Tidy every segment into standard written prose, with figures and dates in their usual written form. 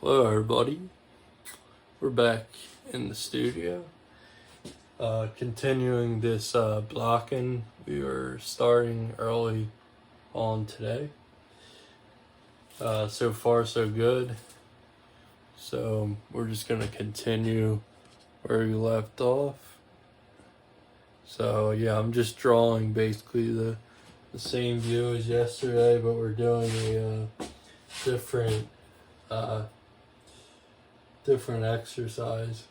Hello everybody, we're back in the studio, continuing this blocking. We were starting early on today, so far so good, so we're just going to continue where we left off. So yeah, I'm just drawing basically the same view as yesterday, but we're doing a different exercise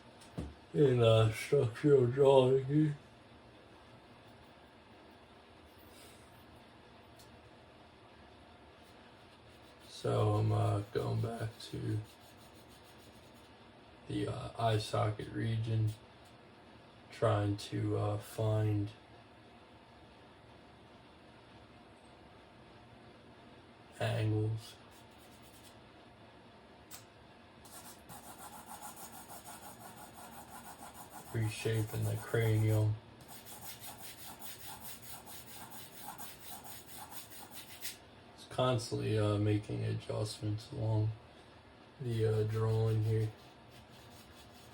in structural drawing here. So I'm going back to the eye socket region, trying to find angles. Reshaping the cranium. It's constantly making adjustments along the drawing here.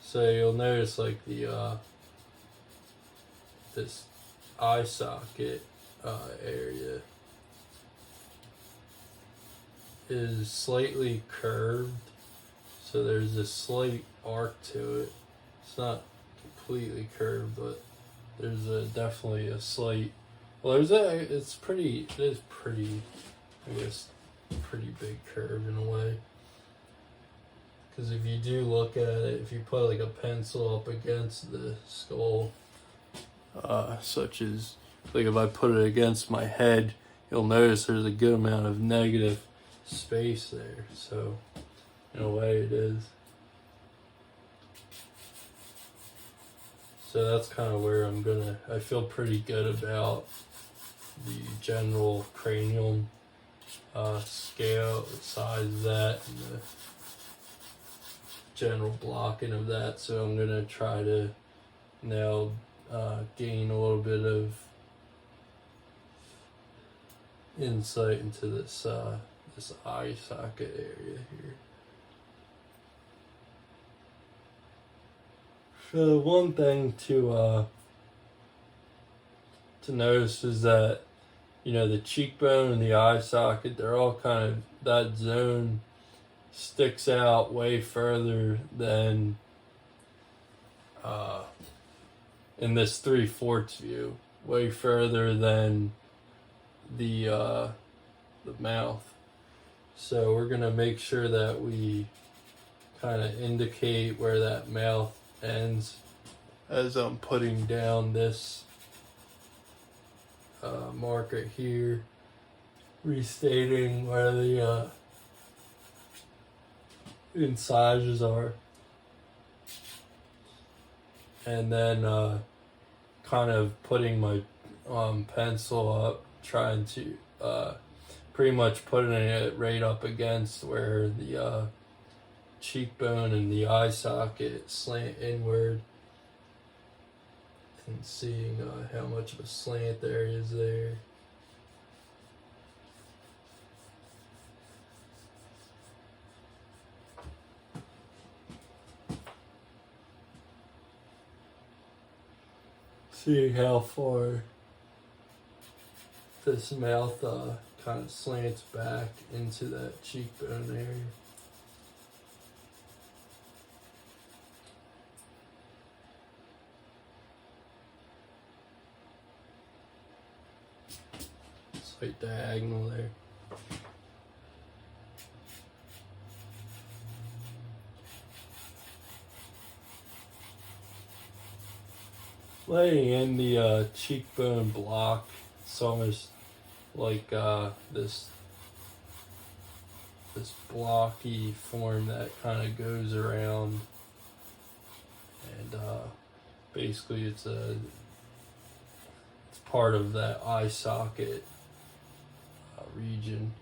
So you'll notice like the this eye socket area is slightly curved, so there's a slight arc to it. It's not completely curved, but there's definitely a slight. Well, it is pretty, I guess, pretty big curve in a way. Because if you do look at it, if you put like a pencil up against the skull, such as like if I put it against my head, you'll notice there's a good amount of negative space there. So in a way it is. So that's kind of where I feel pretty good about the general cranium scale, the size of that, and the general blocking of that. So I'm gonna try to now gain a little bit of insight into this this eye socket area here. So one thing to notice is that, you know, the cheekbone and the eye socket, they're all kind of, that zone sticks out way further than in this 3/4 view, way further than the mouth. So we're gonna make sure that we kind of indicate where that mouth ends as I'm putting down this marker here, restating where the incisors are, and then kind of putting my pencil up, trying to pretty much putting it right up against where the cheekbone and the eye socket slant inward, and seeing how much of a slant there is there. Seeing how far this mouth kind of slants back into that cheekbone area. Slight diagonal there. Laying in the cheekbone block, it's almost like this blocky form that kind of goes around, and basically it's part of that eye socket region.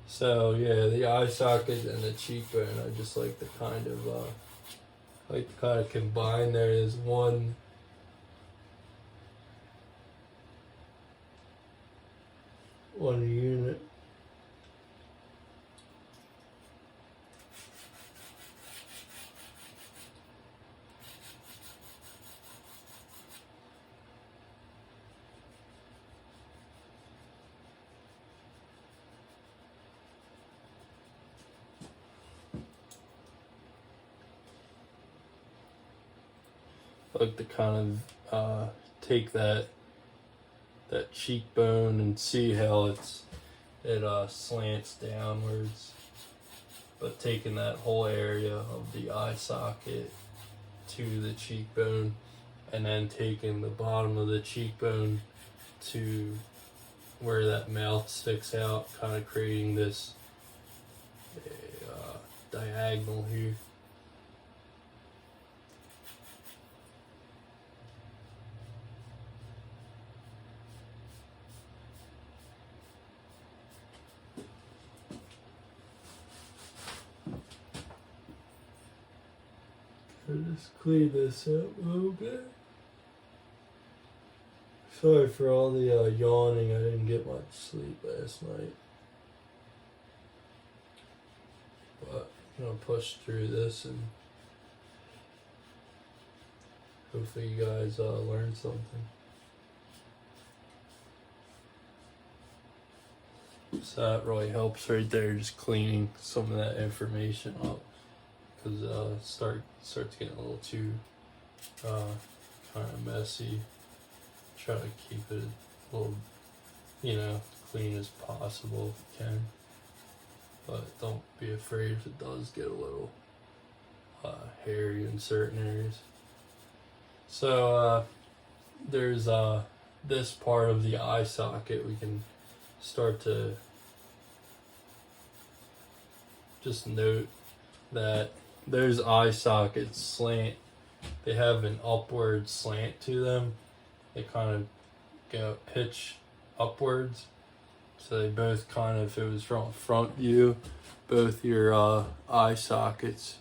So yeah, the eye socket and the cheekbone, I just like to kind of combine there as one unit. I like to kind of take that cheekbone and see how it slants downwards, but taking that whole area of the eye socket to the cheekbone, and then taking the bottom of the cheekbone to where that mouth sticks out, kind of creating this diagonal here. I'll just clean this up a little bit. Sorry for all the yawning. I didn't get much sleep last night. But I'm going to push through this and hopefully you guys learn something. So that really helps right there, just cleaning some of that information up. Because starts getting a little too kind of messy. Try to keep it a little, clean as possible if you can. But don't be afraid if it does get a little hairy in certain areas. So there's this part of the eye socket. We can start to just note that those eye sockets slant. They have an upward slant to them. They kind of go pitch upwards. So they both kind of, if it was from a front view, both your eye sockets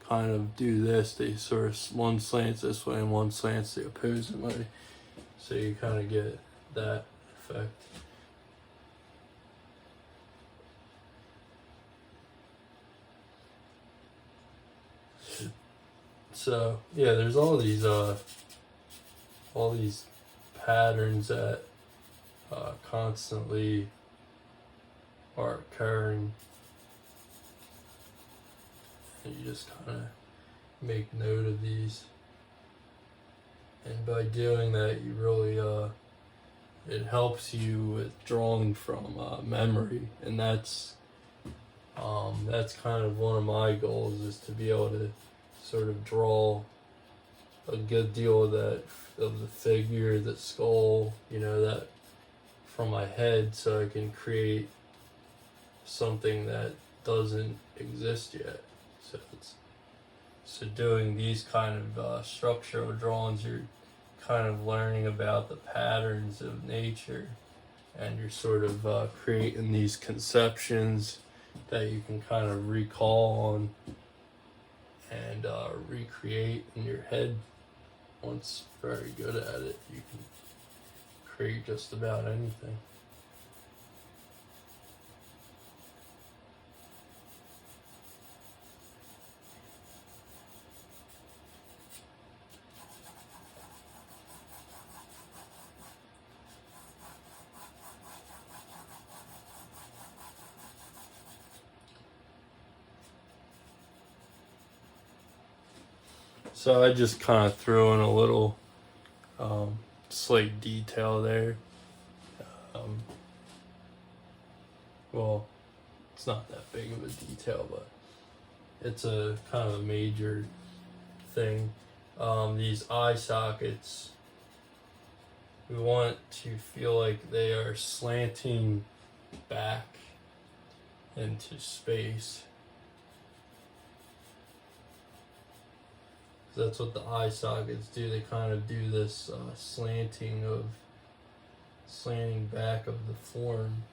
kind of do this. They sort of, one slants this way and one slants the opposing way. So you kind of get that effect. So yeah, there's all these patterns that constantly are occurring, and you just kind of make note of these. And by doing that, you really it helps you with drawing from memory, and that's kind of one of my goals, is to be able to sort of draw a good deal of the figure, the skull, that from my head, so I can create something that doesn't exist yet. So doing these kind of structural drawings, you're kind of learning about the patterns of nature, and you're sort of creating these conceptions that you can kind of recall on and recreate in your head. Once very good at it, you can create just about anything. So I just kind of threw in a little slight detail there. Well, it's not that big of a detail, but it's a kind of a major thing. These eye sockets, we want to feel like they are slanting back into space. That's what the eye sockets do. They kind of do this slanting back of the form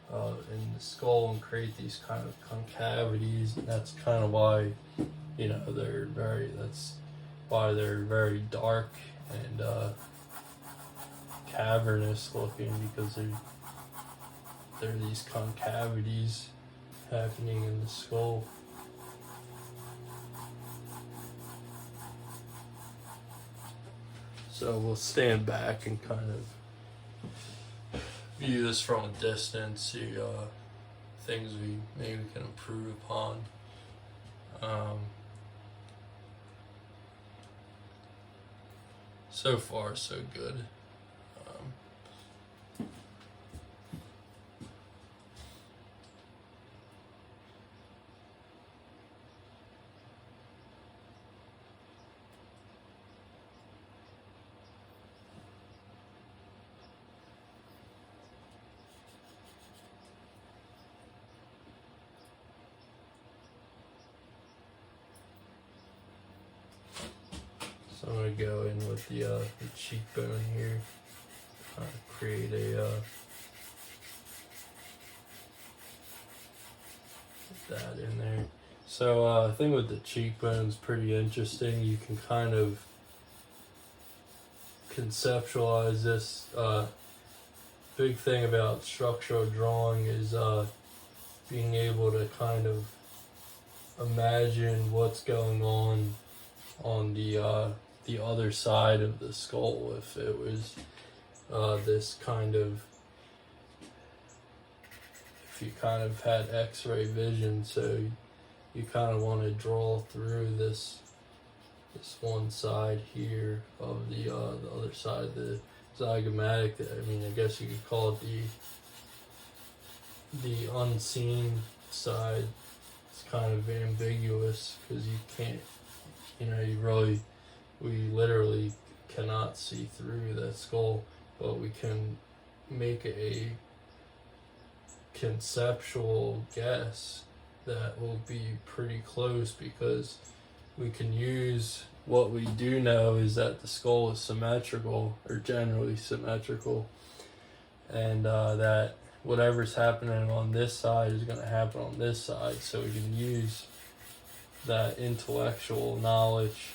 in the skull, and create these kind of concavities. And that's kind of why, that's why they're very dark and cavernous looking, because there are these concavities happening in the skull. So we'll stand back and kind of view this from a distance, see things we maybe can improve upon. So far, so good. So I'm going to go in with the cheekbone here, create a that in there. So I think with the cheekbone's pretty interesting. You can kind of conceptualize this. Big thing about structural drawing is being able to kind of imagine what's going on the other side of the skull. If it was this kind of, if you kind of had X-ray vision, so you kind of want to draw through this one side here of the other side, the zygomatic. I mean, I guess you could call it the unseen side. It's kind of ambiguous because you can't, we literally cannot see through that skull, but we can make a conceptual guess that will be pretty close, because we can use what we do know is that the skull is symmetrical, or generally symmetrical, and that whatever's happening on this side is going to happen on this side. So we can use that intellectual knowledge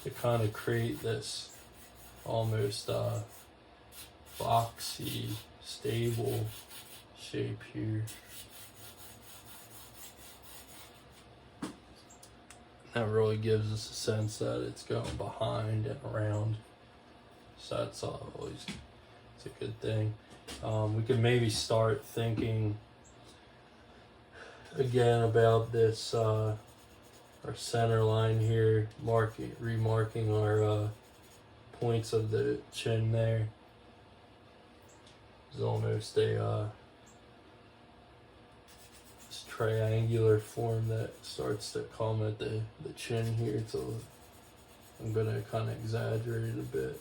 to kind of create this almost boxy, stable shape here. That really gives us a sense that it's going behind and around. So that's always, it's a good thing. We could maybe start thinking again about this, our center line here, remarking our points of the chin there. There's almost a this triangular form that starts to come at the chin here. So I'm gonna kind of exaggerate it a bit.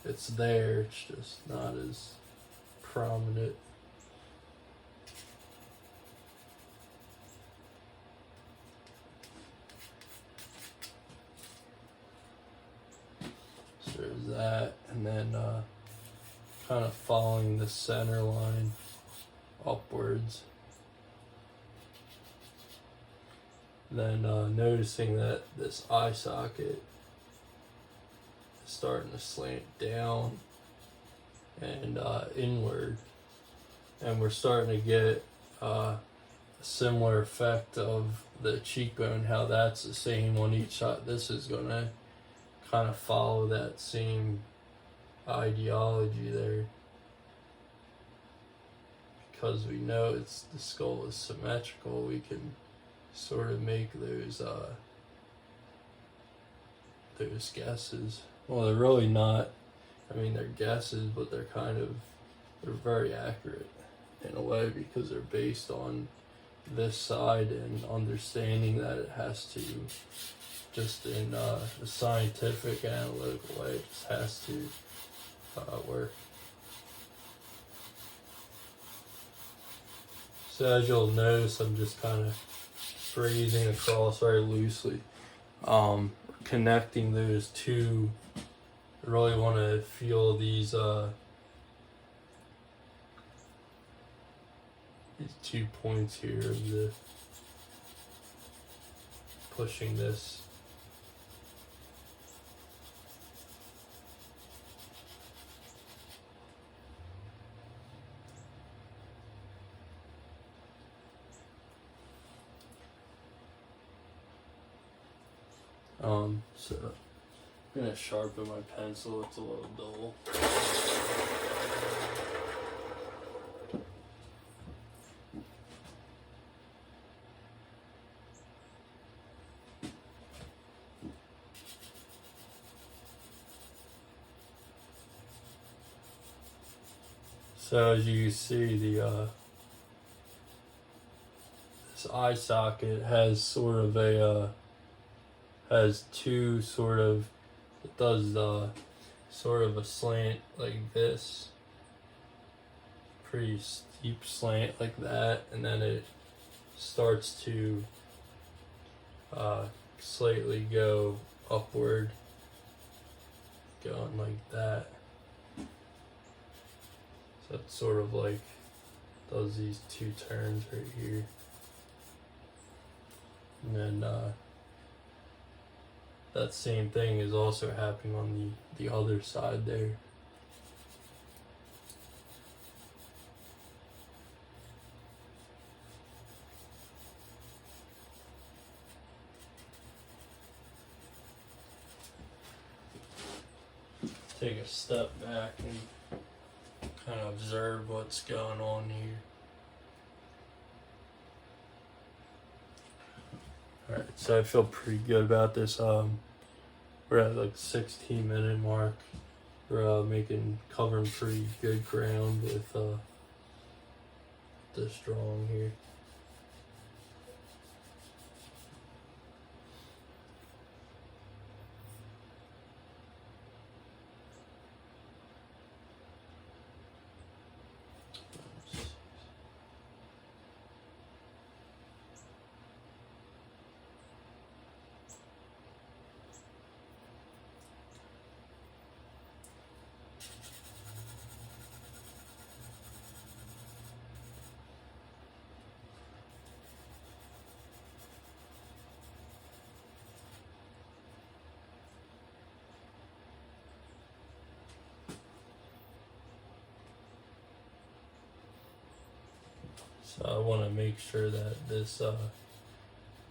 It's there, it's just not as prominent. So there's that, and then kind of following the center line upwards. Then noticing that this eye socket is starting to slant down and inward, and we're starting to get a similar effect of the cheekbone, how that's the same on each side. This is going to kind of follow that same ideology there, because we know the skull is symmetrical. We can sort of make those guesses. Well, they're really not, I mean, they're guesses, but they're very accurate in a way, because they're based on this side and understanding that it has to, just in a scientific, analytical way, it just has to work. So as you'll notice, I'm just kind of breathing across very loosely, connecting those two. I really want to feel these 2 points here of the pushing this. So I'm gonna sharpen my pencil, it's a little dull. So as you can see, this eye socket has sort of a has two sort of, it does sort of a slant like this, pretty steep slant like that, and then it starts to slightly go upward, going like that. So it's sort of like does these two turns right here, and then that same thing is also happening on the other side there. Take a step back and kind of observe what's going on here. Alright, so I feel pretty good about this. We're at like 16-minute mark. We're covering pretty good ground with this drawing here. So I want to make sure that this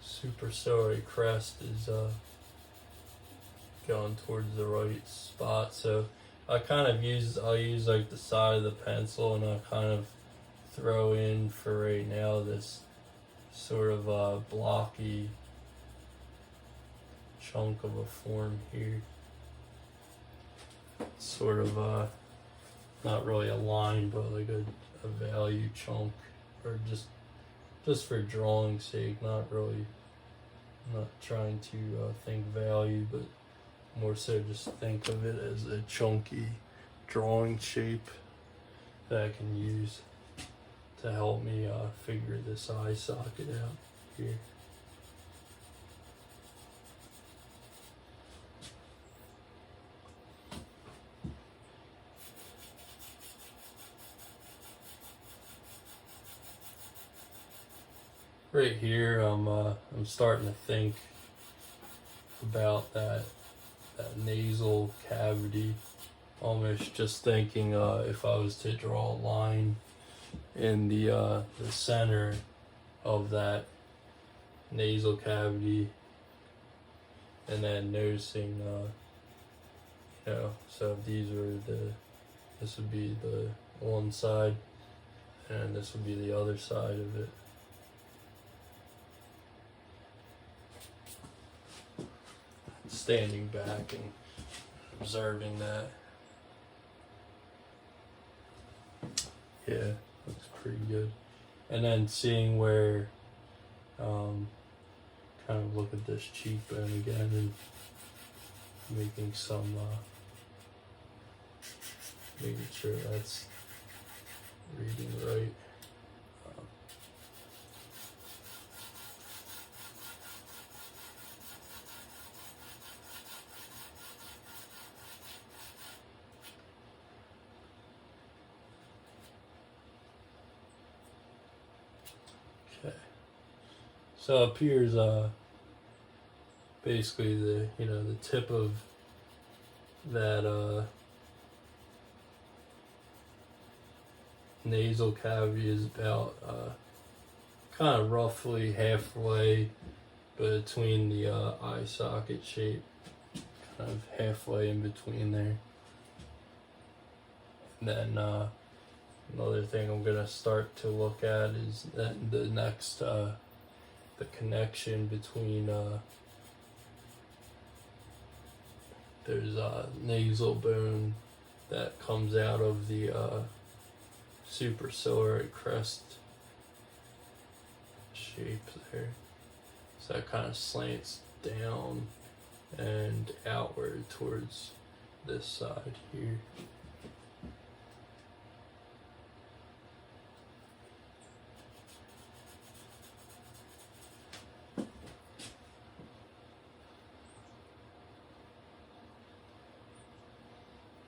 superciliary crest is going towards the right spot. So I'll use like the side of the pencil, and I'll kind of throw in for right now this sort of blocky chunk of a form here. Sort of not really a line, but like a value chunk, or just for drawing's sake, not trying to think value, but more so just think of it as a chunky drawing shape that I can use to help me figure this eye socket out here. Right here, I'm starting to think about that nasal cavity. Almost just thinking if I was to draw a line in the center of that nasal cavity, and then noticing, so this would be the one side, and this would be the other side of it. Standing back and observing that. Yeah, looks pretty good. And then seeing where, kind of look at this cheekbone again and making some, making sure that's reading right. Okay. So up here's basically the tip of that nasal cavity is about kind of roughly halfway between the eye socket shape, kind of halfway in between there. And then another thing I'm gonna start to look at is that the next the connection between there's a nasal bone that comes out of the superciliary crest shape there. So that kind of slants down and outward towards this side here.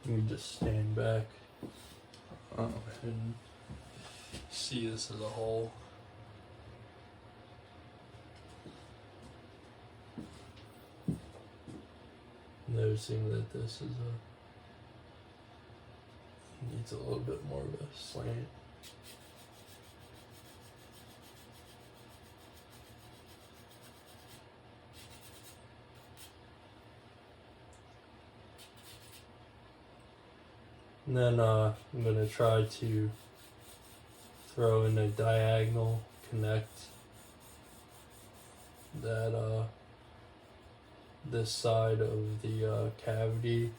You just stand back and see this as a whole. Noticing that this is needs a little bit more of a slant. And then I'm going to try to throw in a diagonal connect that this side of the cavity.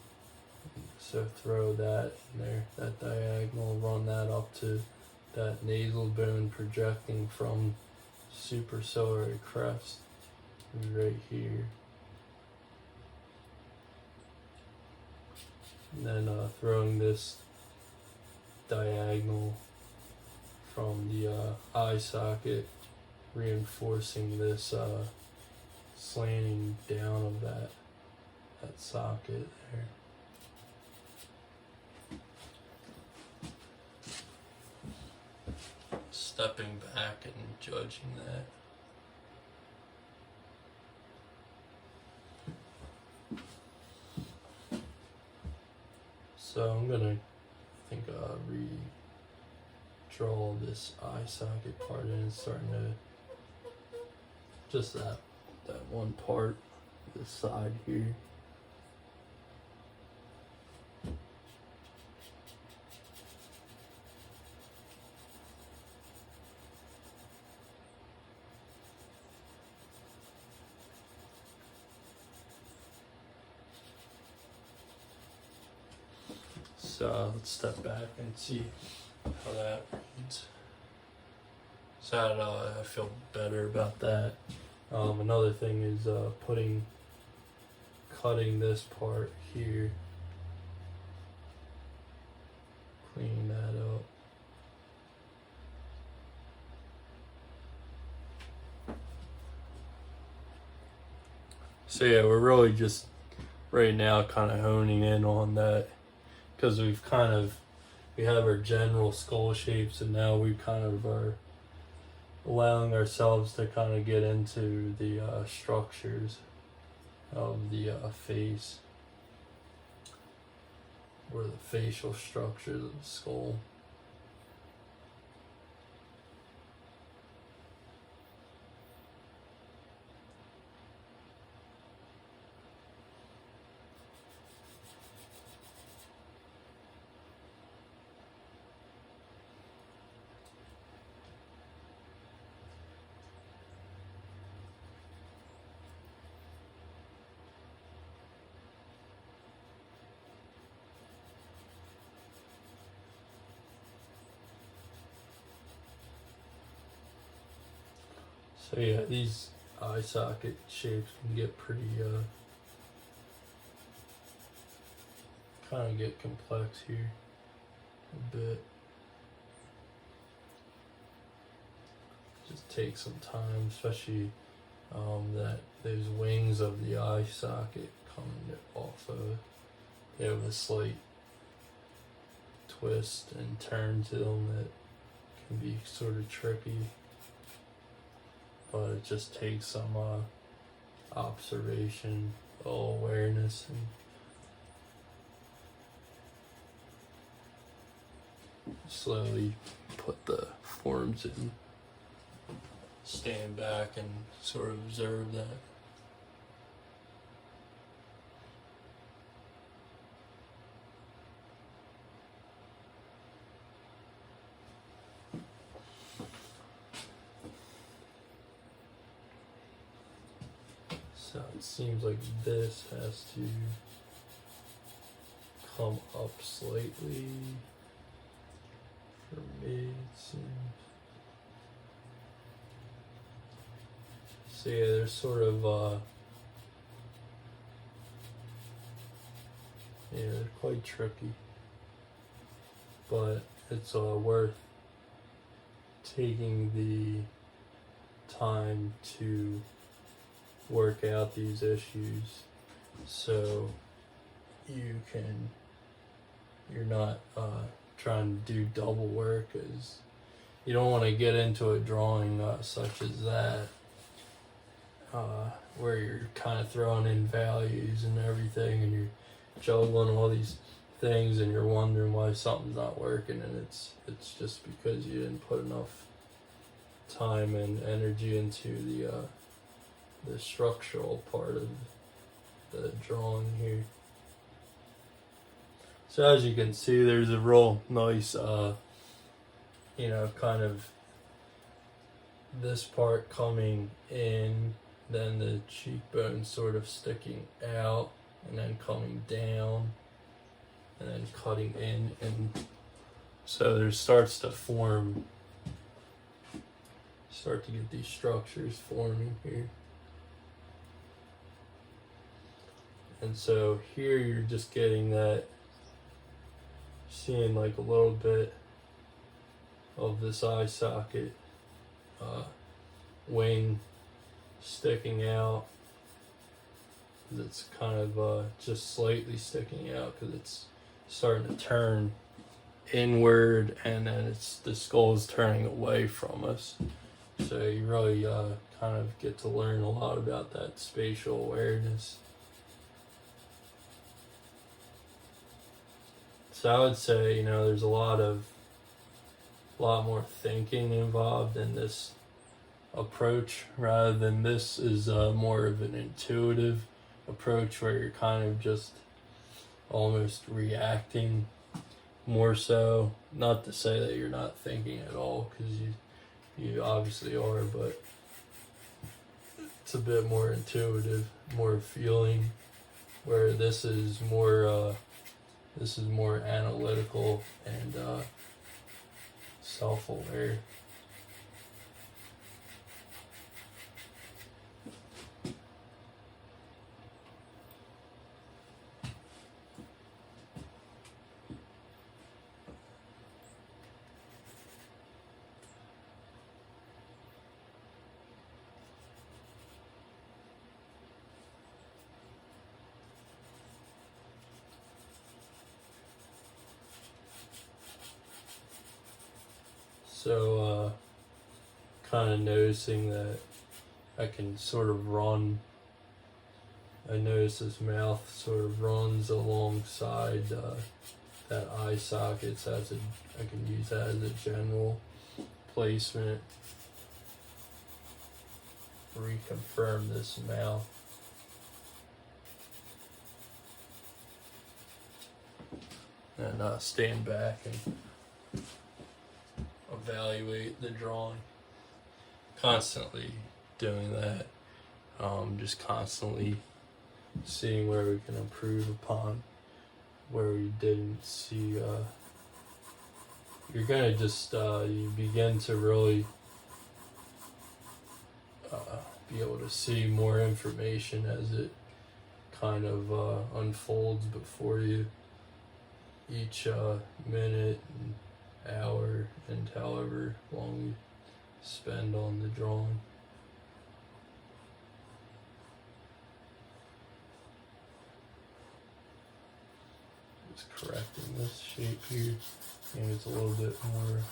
So throw that in there, that diagonal, run that up to that nasal bone projecting from superciliary crest right here. And then throwing this diagonal from the eye socket, reinforcing this slanting down of that socket there. Stepping back and judging that. So I'm gonna, redraw this eye socket part in, starting to just that one part, this side here. So let's step back and see how that reads. So I feel better about that. Another thing is cutting this part here, cleaning that up. So yeah, we're really just right now kind of honing in on that, because we have our general skull shapes, and now we kind of are allowing ourselves to kind of get into the structures of the face, or the facial structures of the skull. So yeah, these eye socket shapes can get pretty, kind of get complex here a bit. Just take some time, especially that those wings of the eye socket coming off of it. They have a slight twist and turn to them that can be sort of tricky. But it just takes some observation, awareness, and slowly put the forms in. Stand back and sort of observe that. So it seems like this has to come up slightly For me, it seems. So yeah, they're sort of, yeah, they're quite tricky. But it's worth taking the time to work out these issues so you're not trying to do double work, as you don't want to get into a drawing such as that where you're kind of throwing in values and everything and you're juggling all these things and you're wondering why something's not working, and it's just because you didn't put enough time and energy into the structural part of the drawing here. So as you can see, there's a real nice you know, kind of this part coming in, then the cheekbone sort of sticking out and then coming down and then cutting in, and so there starts to get these structures forming here. And so here you're just getting that, seeing like a little bit of this eye socket wing sticking out. It's kind of just slightly sticking out because it's starting to turn inward, and then the skull is turning away from us. So you really kind of get to learn a lot about that spatial awareness. So I would say, you know, there's a lot more thinking involved in this approach, rather than this is more of an intuitive approach where you're kind of just almost reacting more so. Not to say that you're not thinking at all, because you obviously are, but it's a bit more intuitive, more feeling, where this is more analytical and self-aware. So, kind of noticing that I can sort of run. I notice his mouth sort of runs alongside that eye socket. So I can use that as a general placement. Reconfirm this mouth. And stand back and evaluate the drawing. Constantly doing that. Just constantly seeing where we can improve upon, where we didn't see. You're gonna just you begin to really be able to see more information as it kind of unfolds before you. Each minute and hour and however long you spend on the drawing. Just correcting this shape here. Maybe it's a little bit more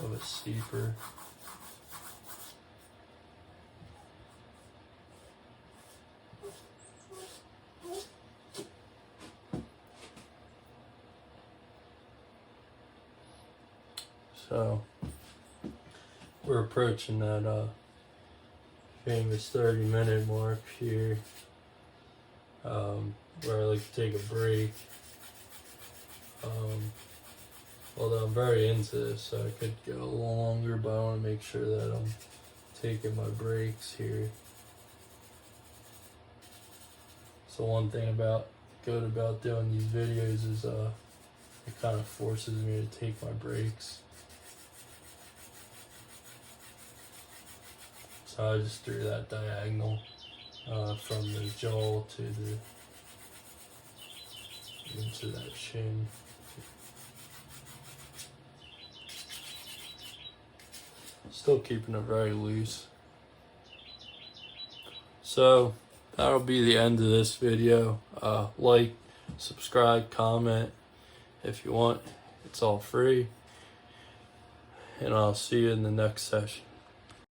of a steeper. So we're approaching that famous 30-minute mark here, where I like to take a break. Although I'm very into this, so I could go a little longer, but I want to make sure that I'm taking my breaks here. So one thing good about doing these videos is it kind of forces me to take my breaks. So I just drew that diagonal from the jaw to the into that chin. Still keeping it very loose. So that'll be the end of this video. Like, subscribe, comment if you want. It's all free. And I'll see you in the next session.